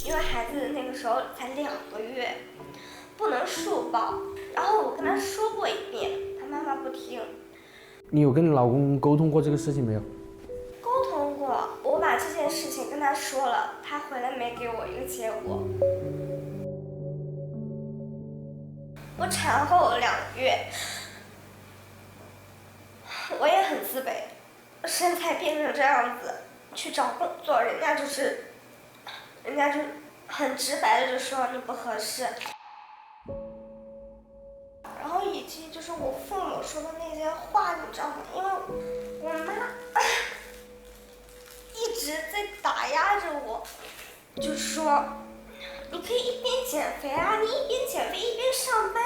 因为孩子那个时候才2个月，不能竖抱。然后我跟他说过一遍，他妈妈不听。你有跟你老公沟通过这个事情没有？沟通过，我把这件事情跟他说了，他回来没给我一个结果。我产后2个月，我也很自卑，身材变成这样子，去找工作，人家就很直白的就说你不合适。然后以及就是我父母说的那些话，你知道吗？因为我妈一直在打压着我，就说你可以一边减肥啊，你一边减肥一边上班，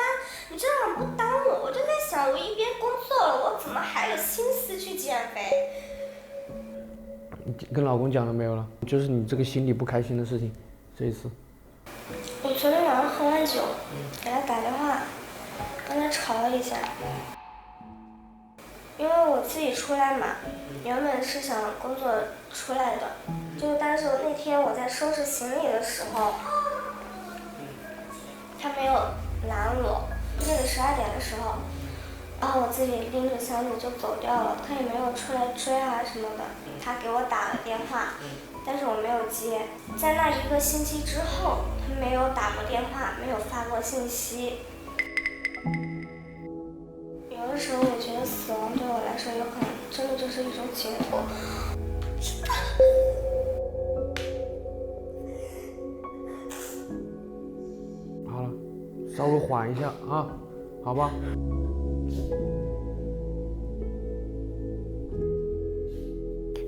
你这样不耽误。我就在想，我一边工作了，我怎么还有心思去减肥？你跟老公讲了没有了？就是你这个心里不开心的事情，这一次。我昨天晚上喝完酒，给他打电话，跟他吵了一下。因为我自己出来嘛，原本是想工作出来的，但是那天我在收拾行李的时候，他没有拦我。那个12点的时候，然后我自己拎着箱子就走掉了，他也没有出来追啊什么的。他给我打了电话，但是我没有接。在那1个星期之后，他没有打过电话，没有发过信息。有的时候我觉得死亡对我来说有可能真的就是一种解脱。好了，稍微缓一下啊，好吧？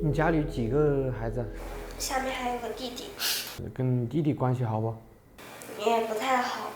你家里几个孩子？下面还有个弟弟。跟弟弟关系好不？也不太好。